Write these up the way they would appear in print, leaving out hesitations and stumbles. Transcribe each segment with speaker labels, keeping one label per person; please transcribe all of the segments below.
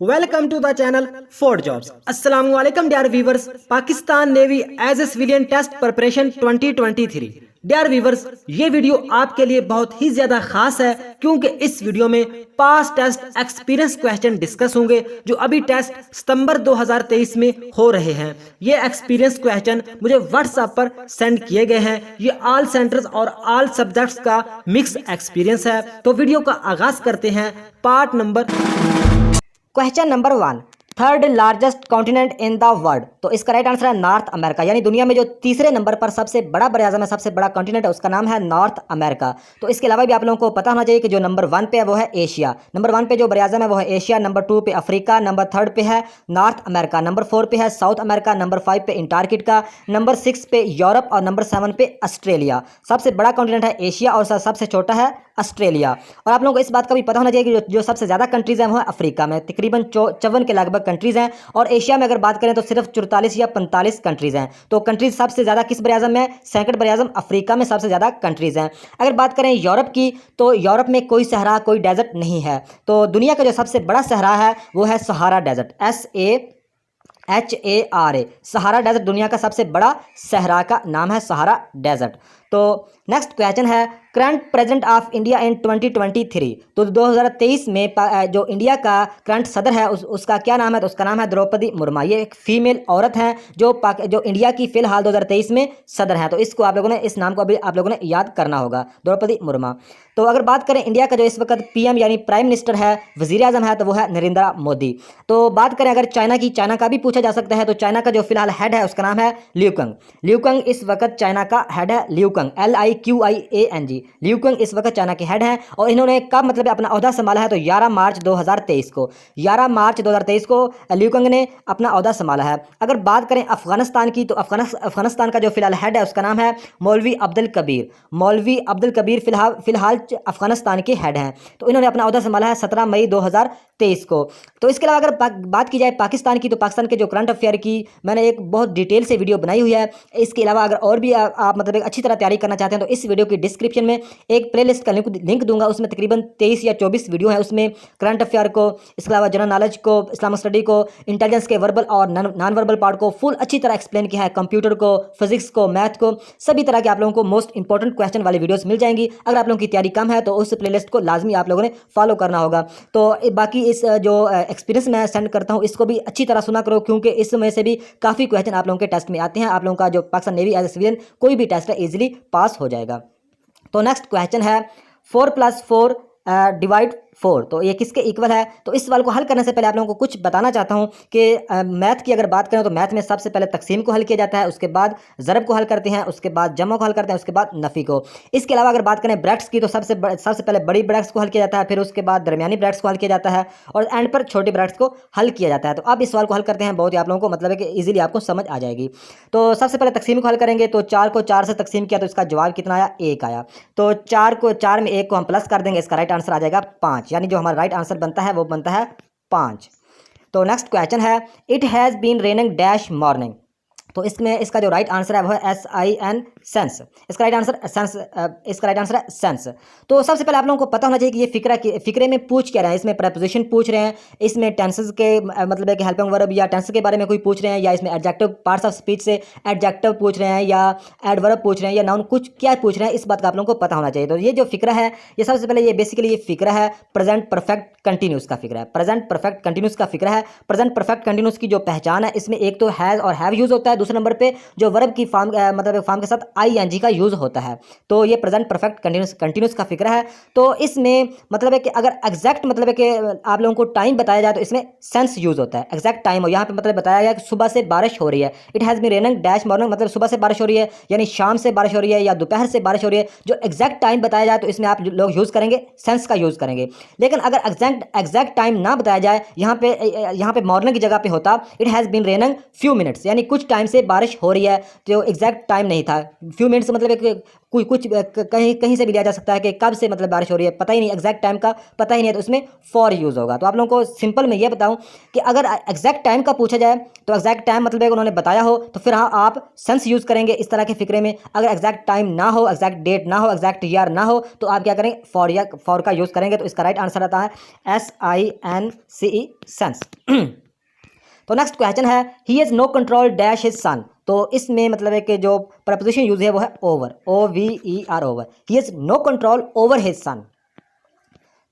Speaker 1: Welcome to the channel for jobs. अस्सलाम वालेकुम dear viewers. Pakistan navy as a civilian test preparation 2023। Dear viewers, ये video आपके लिए बहुत ही ज्यादा खास है क्योंकि इस वीडियो में पास टेस्ट एक्सपीरियंस क्वेश्चन डिस्कस होंगे जो अभी टेस्ट सितंबर 2023 में हो रहे हैं। ये एक्सपीरियंस क्वेश्चन मुझे व्हाट्सएप पर सेंड किए गए हैं। ये ऑल सेंटर्स और ऑल सब्जेक्ट्स का मिक्स एक्सपीरियंस है। तो वीडियो का आगाज करते हैं। Part number question number 1, third largest continent in the world. तो इसका राइट आंसर है नॉर्थ अमेरिका, यानी दुनिया में जो तीसरे नंबर पर सबसे बड़ा बरआज़म है, सबसे बड़ा कॉन्टिनेंट है, उसका नाम है नॉर्थ अमेरिका। तो इसके अलावा भी आप लोगों को पता होना चाहिए कि जो नंबर 1 पे है वो है एशिया। नंबर 1 पे जो बरआज़म है वो है एशिया, नंबर 2 पे अफ्रीका, नंबर 3 पे है नॉर्थ अमेरिका, नंबर 4 पे है साउथ अमेरिका, नंबर 5 पे इंटार्कटिका, नंबर 6 पे यूरोप और नंबर 7 पे ऑस्ट्रेलिया। सबसे बड़ा कॉन्टिनेंट है एशिया और सबसे छोटा है ऑस्ट्रेलिया। और आप लोगों को इस बात का भी पता होना चाहिए कि जो सबसे ज़्यादा कंट्रीज़ हैं वो है अफ्रीका में, तकरीबन 54 के लगभग कंट्रीज़ हैं। और एशिया में अगर बात करें तो सिर्फ 44 या 45 कंट्रीज़ हैं। तो कंट्रीज़ सबसे ज़्यादा किस बरआज़म में? सेकंड बरआज़म अफ्रीका में सबसे ज़्यादा कंट्रीज़ हैं। अगर बात करें यूरोप की तो यूरोप में कोई सहरा, कोई डेजर्ट नहीं है। तो दुनिया का जो सबसे बड़ा सहरा है वो है Sahara desert, SAHARA। Sahara desert दुनिया का सबसे बड़ा सहरा का नाम है, सहारा डेजर्ट। तो नेक्स्ट क्वेश्चन है current president of India in 2023। तो 2023 में जो इंडिया का करंट सदर है उसका क्या नाम है? तो उसका नाम है द्रौपदी मुर्मू। ये एक फीमेल औरत है जो इंडिया की फिलहाल 2023 में सदर है। तो इसको आप लोगों ने, इस नाम को अभी आप लोगों ने याद करना होगा, द्रौपदी मुर्मू। तो अगर बात करें इंडिया का जो इस वक्त PM यानी प्राइम मिनिस्टर है, वजीर आजम है, तो वो है नरेंद्र मोदी। तो बात करें अगर चाइना की, चाइना का भी पूछा जा सकता है। तो चाइना का जो फिलहाल हेड है उसका नाम है ल्यूकंग। ल्यूकंग इस वक्त चाइना का हेड है, ल्यूकंग LIQIANG। ल्यूकंग इस वक्त चाइना के हेड हैं। और इन्होंने कब मतलब अपना ओहदा संभाला है? तो 11 मार्च 2023 को, 11 मार्च 2023 को ल्यूकंग ने अपना ओहदा संभाला है। अगर बात करें अफगानिस्तान की तो अफगानिस्तान का जो फिलहाल हेड है उसका नाम है मौलवी अब्दुल कबीर। मौलवी अब्दुल कबीर फिलहाल अफगानिस्तान के हेड हैं। तो इन्होंने अपना ओहदा संभाला है 17 मई 2023 को। तो इसके अलावा अगर बात की जाए पाकिस्तान की तो पाकिस्तान के जो करंट अफेयर की मैंने एक बहुत डिटेल से वीडियो बनाई हुई है। इसके अलावा अगर और भी आप मतलब एक अच्छी तरह तैयारी करना चाहते हैं तो इस वीडियो की डिस्क्रिप्शन में एक प्लेलिस्ट का लिंक दूंगा। उसमें तकरीबन 23 या 24 वीडियो है। उसमें करंट अफेयर को, इसके अलावा जनरल नॉलेज को, इस्लामिक स्टडी को, इंटेलिजेंस के वर्बल और नॉन वर्बल पार्ट को फुल अच्छी तरह एक्सप्लेन किया है। कंप्यूटर को, फिजिक्स को, मैथ को, सभी तरह के आप लोगों को मोस्ट इंपॉर्टेंट क्वेश्चन वाली वीडियोस मिल जाएंगी। अगर आप लोगों की तैयारी कम है तो उस प्लेलिस्ट को लाजमी आप लोगों ने फॉलो करना होगा। तो बाकी इस जो एक्सपीरियंस मैं सेंड करता हूँ इसको भी अच्छी तरह सुना करो क्योंकि इसमें से भी काफ़ी क्वेश्चन आप लोगों के टेस्ट में आते हैं। आप लोगों का जो Pakistan navy as a civilian कोई भी टेस्ट है इजीली पास हो जाएगा। तो नेक्स्ट क्वेश्चन है 4 + 4 डिवाइड 4। तो ये किसके इक्वल है? तो इस सवाल को हल करने से पहले आप लोगों को कुछ बताना चाहता हूं कि मैथ की अगर बात करें तो मैथ में सबसे पहले तकसीम को हल किया जाता है, उसके बाद ज़रब को हल करते हैं, उसके बाद जमा को हल करते हैं, उसके बाद नफ़ी को। इसके अलावा अगर बात करें ब्रैकेट्स की तो सबसे पहले बड़ी ब्रैकेट्स को हल किया जाता है, फिर उसके बाद दरमियानी ब्रैकेट्स को हल किया जाता है और एंड पर छोटी ब्रैकेट्स को हल किया जाता है। तो अब इस सवाल को हल करते हैं, बहुत ही आप लोगों को मतलब है कि ईजिली आपको समझ आ जाएगी। तो सबसे पहले तकसीम को हल करेंगे तो 4 को 4 से तकसीम किया तो इसका जवाब कितना आया? 1 आया। तो 4 में 1 को हम प्लस कर देंगे, इसका राइट आंसर आ जाएगा 5, यानी जो हमारा राइट आंसर बनता है वो बनता है 5। तो नेक्स्ट क्वेश्चन है it has been raining dash morning. तो इसमें इसका जो राइट आंसर है वो है SIN सेंस। इसका राइट आंसर है सेंस। तो सबसे पहले आप लोगों को पता होना चाहिए कि ये फिक्रे में पूछ क्या रहे हैं। इसमें प्रपोजिशन पूछ रहे हैं, इसमें टेंसेस के मतलब है कि हेल्पिंग वर्ब या टेंस के बारे में कोई पूछ रहे हैं, या इसमें एडजेक्टिव पार्ट्स ऑफ स्पीच से एडजेक्टिव पूछ रहे हैं, या एडवर्ब पूछ रहे हैं, या नाउन कुछ क्या पूछ रहे हैं, इस बात का आप लोगों को पता होना चाहिए। तो ये जो फिक्रा है ये सबसे पहले ये बेसिकली ये फिक्रा है प्रेजेंट परफेक्ट कंटिन्यूस का फिक्रा है। प्रेजेंट परफेक्ट कंटिन्यूस का फिक्रा है। प्रेजेंट परफेक्ट कंटिन्यूस की जो पहचान है इसमें एक तो हैज़ और हैव यूज होता है, दूसरे नंबर पे जो वर्ब की फॉर्म मतलब फॉर्म के साथ ING का यूज होता है। तो ये प्रेजेंट परफेक्ट कंटिन्यूस का फिक्र है। तो इसमें मतलब है कि अगर एग्जैक्ट मतलब है कि आप लोगों को टाइम बताया जाए तो इसमें सेंस यूज होता है, एग्जैक्ट टाइम। और यहाँ पे मतलब बताया गया कि सुबह से बारिश हो रही है, it has been raining dash morning, मतलब सुबह से बारिश हो रही है यानी शाम से बारिश हो रही है या दोपहर से बारिश हो रही है। जो एग्जैक्ट टाइम बताया जाए तो इसमें आप लोग यूज करेंगे सेंस का यूज करेंगे। लेकिन अगर एग्जैक्ट टाइम ना बताया जाए, यहाँ पे मॉर्निंग की जगह पे होता it has been raining few minutes, यानी कुछ टाइम से बारिश हो रही है, जो एग्जैक्ट टाइम नहीं था। फ्यू मिनट्स मतलब एक कुछ कहीं कहीं से भी लिया जा सकता है कि कब से मतलब बारिश हो रही है, पता ही नहीं, एग्जैक्ट टाइम का पता ही नहीं है, तो उसमें फॉर यूज़ होगा। तो आप लोगों को सिंपल मैं ये बताऊं कि अगर एग्जैक्ट टाइम का पूछा जाए तो एग्जैक्ट टाइम मतलब उन्होंने बताया हो तो फिर हाँ आप सेंस यूज़ करेंगे इस तरह के फिक्रे में। अगर एग्जैक्ट टाइम ना हो, एग्जैक्ट डेट ना हो, एग्जैक्ट ईयर ना हो, तो आप क्या करेंगे, फॉर या फॉर का यूज़ करेंगे। तो इसका राइट आंसर आता है SINCE, सेंस। तो नेक्स्ट क्वेश्चन है, he has no control dash his son. तो इसमें मतलब है कि जो प्रपोजिशन यूज है वो है over, OVER, over. He has no control over his son.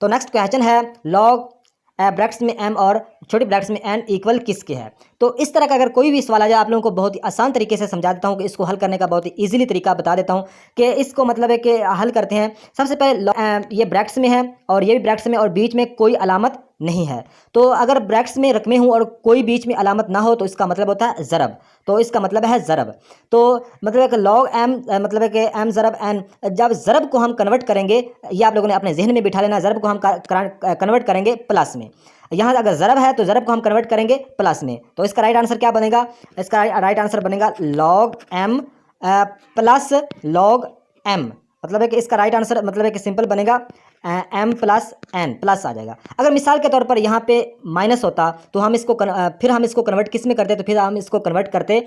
Speaker 1: तो नेक्स्ट क्वेश्चन है, लॉग ब्रैकेट्स में m और छोटी ब्रैकेट्स में n इक्वल किसके है। तो इस तरह का अगर कोई भी सवाल आ जाए, आप लोगों को बहुत ही आसान तरीके से समझा देता हूँ कि इसको हल करने का बहुत ही इजीली तरीका बता देता हूँ कि इसको मतलब है कि हल करते हैं। सबसे पहले ये ब्रैकेट्स में है और ये भी ब्रैकेट्स में और बीच में कोई अलामत नहीं है। तो अगर ब्रैकेट्स में रकमे हूँ और कोई बीच में अलामत ना हो तो इसका मतलब होता है ज़रब। तो इसका मतलब है ज़रब। तो मतलब है कि लॉग m मतलब है कि m ज़रब n, जब ज़रब को हम कन्वर्ट करेंगे, ये आप लोगों ने अपने जहन में बिठा लेना, ज़रब को हम कन्वर्ट करेंगे प्लस में। यहाँ अगर ज़रब है तो ज़रब को हम कन्वर्ट करेंगे प्लस में। तो इसका राइट आंसर क्या बनेगा, इसका राइट आंसर बनेगा log m plus log m। मतलब है कि इसका राइट आंसर मतलब है कि सिंपल बनेगा m प्लस n, प्लस आ जाएगा। अगर मिसाल के तौर पर यहाँ पे माइनस होता तो हम इसको फिर हम इसको कन्वर्ट किस में करते, तो फिर हम इसको कन्वर्ट करते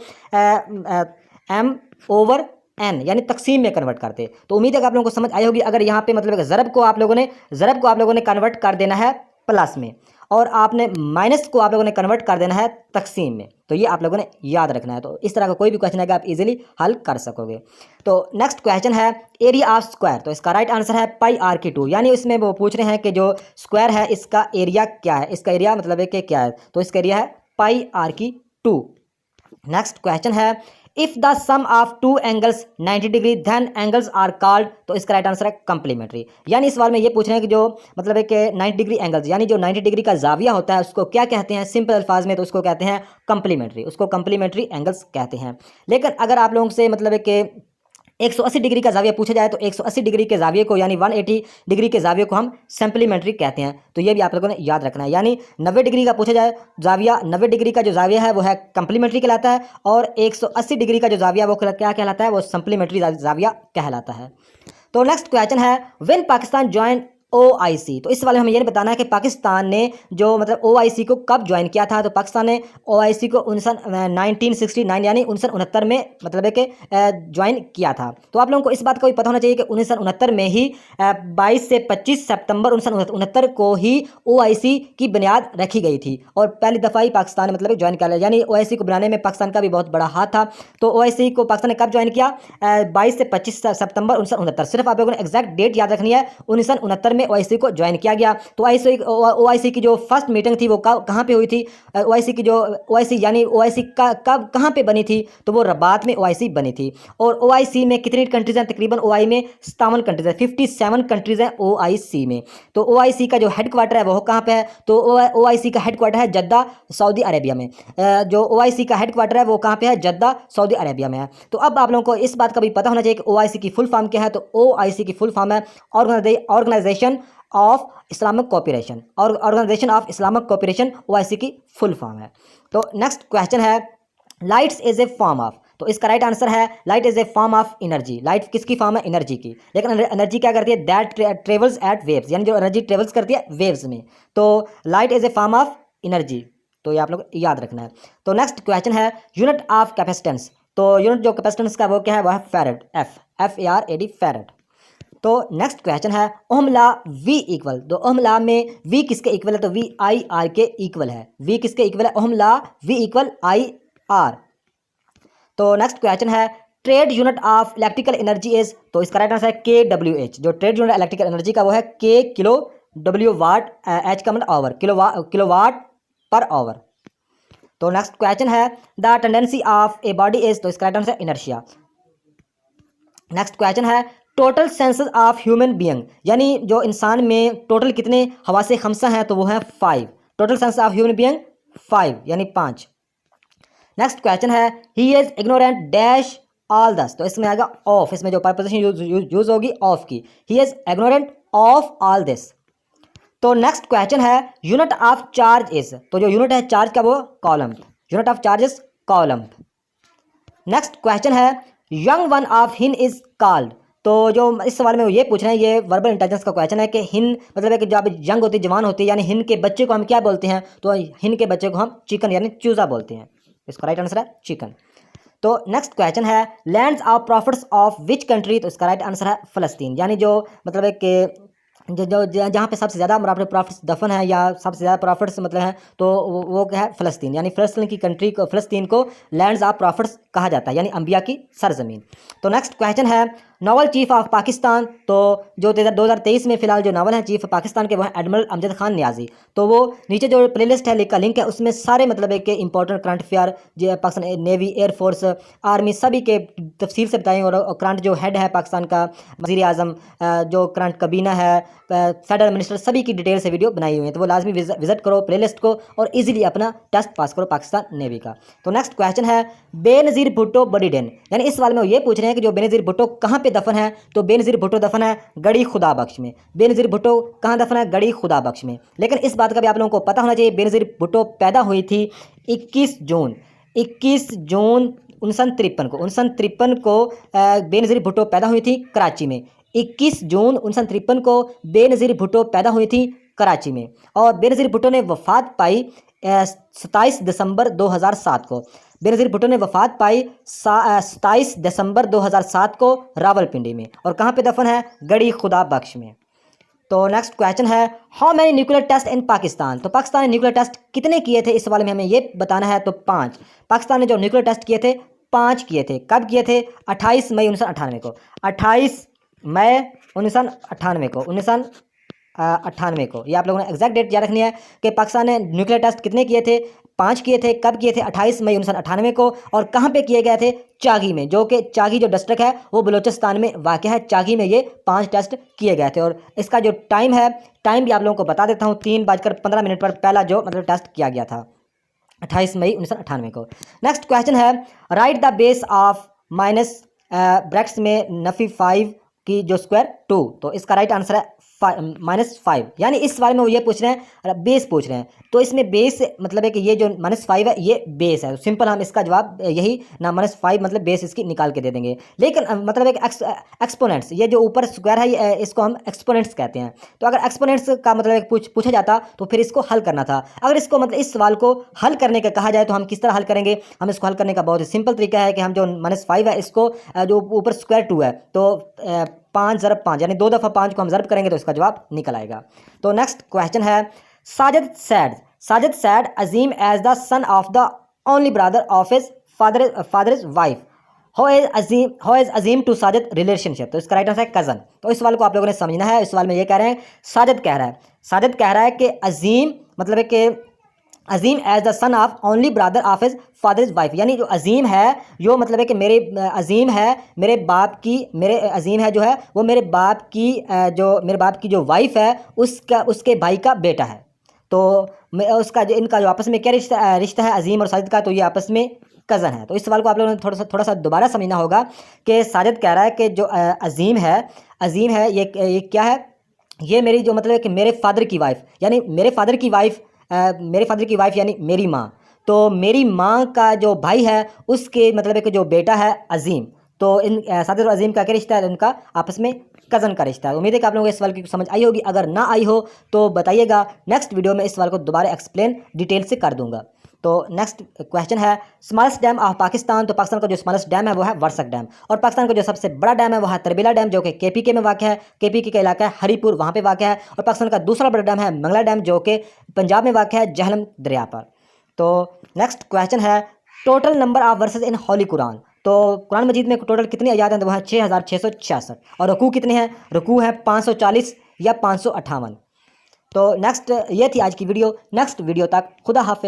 Speaker 1: m ओवर n, यानी तकसीम में कन्वर्ट करते। तो उम्मीद है कि आप लोगों को समझ आई होगी। अगर यहाँ पे मतलब ज़रब को आप लोगों ने कन्वर्ट कर देना है प्लस में और आपने माइनस को आप लोगों ने कन्वर्ट कर देना है तकसीम में, तो ये आप लोगों ने याद रखना है। तो इस तरह का कोई भी क्वेश्चन है कि आप इजीली हल कर सकोगे। तो नेक्स्ट क्वेश्चन है, एरिया ऑफ स्क्वायर। तो इसका राइट आंसर है πr/2, यानी इसमें वो पूछ रहे हैं कि जो स्क्वायर है इसका एरिया क्या है, इसका एरिया मतलब है कि क्या है, तो इसका एरिया है πr/2। नेक्स्ट क्वेश्चन है, if the sum of two angles 90 degree then angles are called. तो इसका राइट आंसर है कम्प्लीमेंट्री। यानी इस सवाल में ये पूछ रहे हैं कि जो मतलब है कि 90 डिग्री एंगल्स, यानी जो 90 डिग्री का जाविया होता है उसको क्या कहते हैं सिंपल अल्फाज में, तो उसको कहते हैं कम्प्लीमेंट्री, उसको कम्प्लीमेंट्री एंगल्स कहते हैं। लेकिन अगर आप लोगों से मतलब है कि 180 डिग्री का जाविया पूछा जाए तो 180 डिग्री के जाविये को यानी 180 डिग्री के जाविये को हम सप्लीमेंट्री कहते हैं। तो ये भी आप लोगों ने याद रखना है। यानी 90 डिग्री का पूछा जाए जाविया, 90 डिग्री का जो जाविया है वो है कम्प्लीमेंट्री कहलाता है, और 180 डिग्री का जो जाविया वो क्या कहलाता है, वो सप्लीमेंट्री जाविया कहलाता है। तो नेक्स्ट क्वेश्चन है, व्हेन पाकिस्तान ज्वाइन OIC। तो इस सवाल में हमें ये बताना है कि पाकिस्तान ने जो मतलब OIC को कब ज्वाइन किया था। तो पाकिस्तान ने OIC को 1969 यानी 1969 में मतलब है कि ज्वाइन किया था। तो आप लोगों को इस बात का भी पता होना चाहिए कि 1969 में ही 22 से 25 सितंबर 1969 को ही OIC की बुनियाद रखी गई थी और पहली दफ़ा ही पाकिस्तान मतलब ज्वाइन किया। यानी OIC को बनाने में पाकिस्तान का भी बहुत बड़ा हाथ था। तो OIC को पाकिस्तान ने कब ज्वाइन किया, 22 से 25 सितंबर 1969। सिर्फ आप लोगों ने एग्जैक्ट डेट याद रखनी है, 1969 में OIC को ज्वाइन किया गया। तो OIC की जो फर्स्ट मीटिंग थी वो कहाँ पे हुई थी, OIC की जो OIC यानी OIC का कब कहाँ पे बनी थी, तो वो रबात में OIC बनी थी। और OIC में कितनी कंट्रीज हैं, तकरीबन OIC में 57 कंट्रीज हैं, 57 कंट्रीज हैं OIC में। तो OIC का जो हेड क्वार्टर है वो कहाँ पे है, तो OIC का हेड क्वार्टर है जद्दा, सऊदी अरेबिया में। जो OIC का हेड क्वार्टर है वो कहाँ पे है, जद्दा, सऊदी अरेबिया में है। तो अब आप लोगों को इस बात का भी पता होना चाहिए कि OIC की फुल फॉर्म क्या है। तो OIC की फुल फॉर्म है ऑर्गेनाइजेशन ऑफ इस्लामिक कोऑपरेशन, और organisation of Islamic cooperation OIC की फुल फॉर्म है। तो नेक्स्ट क्वेश्चन है, lights is a form of. तो इसका राइट आंसर है light is a form of energy. Light किसकी फॉर्म है, एनर्जी की। लेकिन एनर्जी क्या करती है, दैट ट्रेवल्स एट वेव्स, यानी जो एनर्जी ट्रेवल्स करती है वेव्स में। तो light is a form of energy, तो ये आप लोग याद रखना है। तो नेक्स्ट क्वेश्चन है, यूनिट ऑफ कैपेसिटेंस। तो यूनिट जो कैपेसिटेंस का वो क्या है, वो है फैरड, FARAD, फैरड। तो नेक्स्ट क्वेश्चन है, ओम लॉ V इक्वल। तो ओम लॉ में V किसके इक्वल है, तो VIR के इक्वल है। V किसके इक्वल है, ओम लॉ V इक्वल IR। तो नेक्स्ट क्वेश्चन है, trade unit of electrical energy is. तो इसका राइट आंसर है kWh। जो ट्रेड यूनिट इलेक्ट्रिकल एनर्जी का वो है K किलो W वाट, H का मतलब आवर, किलोवाट पर आवर। तो नेक्स्ट क्वेश्चन है, the tendency of a body is. तो इसका राइट आंसर है इनर्शिया। नेक्स्ट क्वेश्चन है, total senses of human being, यानी जो इंसान में टोटल कितने हवासे खमसा हैं, तो वो है 5। Total senses of human being 5 यानी 5। नेक्स्ट क्वेश्चन है, he is ignorant dash all दस। तो इसमें आएगा ऑफ, इसमें जो प्रपोजिशन यूज होगी ऑफ की, he is ignorant of all this. तो नेक्स्ट क्वेश्चन है, यूनिट ऑफ चार्ज इज। तो जो यूनिट है चार्ज का वो column, unit of charge is column. Next question है यंग वन ऑफ हिन इज कॉल्ड। तो जो इस सवाल में वो ये पूछ रहे हैं, ये वर्बल इंटेलिजेंस का क्वेश्चन है कि हिन मतलब है कि जब यंग होती है, जवान होती है, यानी हिन के बच्चे को हम क्या बोलते हैं, तो हिन के बच्चे को हम चिकन यानी चूजा बोलते हैं। इसका राइट आंसर है चिकन। तो नेक्स्ट क्वेश्चन है lands of profits of which country. तो इसका राइट आंसर है फ़लस्तीन, यानी जो मतलब है कि जो जहाँ पे सबसे ज़्यादा प्रॉफिट्स दफन है या सबसे ज़्यादा प्रॉफिट्स मतलब हैं, तो वो क्या है, फ़लस्तीन। यानी फ़लस्तीन की कंट्री को, फ़लस्तीन को लैंड्स ऑफ प्रॉफिट्स कहा जाता है, यानी अंबिया की सरजमीन। तो नेक्स्ट क्वेश्चन है नावल चीफ ऑफ पाकिस्तान। तो जो 2023 में फिलहाल जो नावल है चीफ पाकिस्तान के, वो है एडमिरल अमजद खान नियाजी। तो वो नीचे जो प्लेलिस्ट है का लिंक है, उसमें सारे मतलब है कि इंपॉर्टेंट करंट अफेयर जो पाकिस्तान नेवी, एयरफोर्स, आर्मी सभी के तफसील से बताएँ। और करंट जो हेड है पाकिस्तान का, वज़ीर आज़म, जो करंट कबीना है, फेडरल मिनिस्टर, सभी की डिटेल से वीडियो बनाई हुई है। तो वो लाजमी विजिट करो प्लेलिस्ट को और इजीली अपना टेस्ट पास करो पाकिस्तान नेवी का। तो नेक्स्ट क्वेश्चन है बेनज़ीर भुट्टो बड़ी डेन, यानी इस सवाल में वो ये पूछ रहे हैं कि जो बेनज़ीर भुट्टो कहाँ पे दफन है। तो बेनज़ीर भुट्टो दफन है गढ़ी खुदा बख्श में। बेनज़ीर भुट्टो कहाँ दफन है, गढ़ी खुदा बख्श में। लेकिन इस बात का भी आप लोगों को पता होना चाहिए, बेनज़ीर भुट्टो पैदा हुई थी 21 जून 1953 को बेनज़ीर भुट्टो पैदा हुई थी कराची में। 21 जून 1953 को बेनज़ीर भुट्टो पैदा हुई थी कराची में। और बेनज़ीर भुट्टो ने वफ़ात पाई 27 दिसंबर 2007 को। बेनज़ीर भुट्टो ने वफ़ात पाई 27 दिसंबर 2007 को रावलपिंडी में। और कहाँ पे दफन है, गढ़ी खुदा बख्श में। तो नेक्स्ट क्वेश्चन है हाउ मैनी न्यूक्लियर टेस्ट इन पाकिस्तान। तो पाकिस्तान ने न्यूक्लियर टेस्ट कितने किए थे, इस सवाल में हमें ये बताना है। तो 5। पाकिस्तान ने जो न्यूक्लियर टेस्ट किए थे 5 किए थे। कब किए थे, 28 मई 1998 को। 28 मई 1998 को, 1998 को। ये आप लोगों ने एग्जैक्ट डेट याद रखनी है कि पाकिस्तान ने न्यूक्लियर टेस्ट कितने किए थे, 5 किए थे। कब किए थे, 28 मई 1998 को। और कहाँ पे किए गए थे, चागी में, जो कि चागी जो डिस्ट्रिक्ट है वो बलूचिस्तान में वाक़ है। चागी में ये 5 टेस्ट किए गए थे। और इसका जो टाइम है, टाइम भी आप लोगों को बता देता हूँ, 3:15 पर पहला जो मतलब टेस्ट किया गया था 28 मई 1998 को। नेक्स्ट क्वेश्चन है right the base of minus brackets में नफी 5 की जो स्क्वायर 2। तो इसका राइट आंसर है -5। यानी इस बारे में वो ये पूछ रहे हैं, बेस पूछ रहे हैं। तो इसमें बेस मतलब है कि ये जो -5 है ये बेस है। सिंपल हम इसका जवाब यही ना, -5 मतलब बेस इसकी निकाल के दे देंगे। लेकिन मतलब एक एक्सपोनेंट्स, ये जो ऊपर स्क्वायर है इसको हम एक्सपोनेंट्स कहते हैं। तो अगर एक्सपोनेंट्स का मतलब पूछा जाता तो फिर इसको हल करना था। अगर इसको मतलब इस सवाल को हल करने का कहा जाए तो हम किस तरह हल करेंगे। हम इसको हल करने का बहुत ही सिंपल तरीका है कि हम जो -5 है इसको जो ऊपर स्क्वायर 2 है, तो 5 × 5 यानी 2 दफ़ा 5 को हम ज़रब करेंगे तो इसका जवाब निकल आएगा। तो नेक्स्ट क्वेश्चन है Sajid said Azim as the son of the only brother of his father wife. How is Azim to Sajid relationship. तो इसका राइट आंसर है कज़न। तो इस सवाल को आप लोगों ने समझना है। इस सवाल में ये कह रहे हैं, साजिद कह रहा है कि अजीम मतलब है कि Azeem as the son of only brother of his father's wife, यानी जो अजीम है यो मतलब है कि मेरे अजीम है मेरे बाप की, मेरे अजीम है जो है वो मेरे बाप की जो वाइफ है उसके भाई का बेटा है। तो उसका जो इनका जो आपस में क्या रिश्ता है अजीम और साजिद का, तो ये आपस में कज़न है। तो इस सवाल को आप लोगों ने थोड़ा सा दोबारा समझना होगा कि साजिद कह रहा है कि जो अजीम है ये क्या है, ये मेरी जो मतलब है कि मेरे फादर की वाइफ, यानी मेरे फादर की वाइफ यानी मेरी माँ। तो मेरी माँ का जो भाई है उसके मतलब है कि जो बेटा है अजीम। तो इन साजिद और अजीम का क्या रिश्ता है, उनका आपस में कज़न का रिश्ता है। उम्मीद है कि आप लोगों को इस सवाल की समझ आई होगी। अगर ना आई हो तो बताइएगा, नेक्स्ट वीडियो में इस सवाल को दोबारा एक्सप्लेन डिटेल से कर दूंगा। तो नेक्स्ट क्वेश्चन है स्मॉलेस्ट डैम ऑफ पाकिस्तान। तो पाकिस्तान का जो स्मॉलेस्ट डैम है वो है वर्षक डैम। और पाकिस्तान का जो सबसे बड़ा डैम है वो है तरबेला डैम, जो कि KPK में वाक़ है। KPK का इलाका है हरीपुर, वहाँ पे वाक़ है। और पाकिस्तान का दूसरा बड़ा डैम है मंगला डैम, जो कि पंजाब में वाक़ है झेलम दरिया पर। तो नेक्स्ट क्वेश्चन है टोटल नंबर ऑफ वर्सेस इन होली कुरान। तो कुरान मजीद में टोटल कितनी आयत हैं, तो वहाँ 6666। और रुकू कितने हैं, रुकू है 540 या 558। तो नेक्स्ट ये थी आज की वीडियो। नेक्स्ट वीडियो तक खुदा हाफिज़।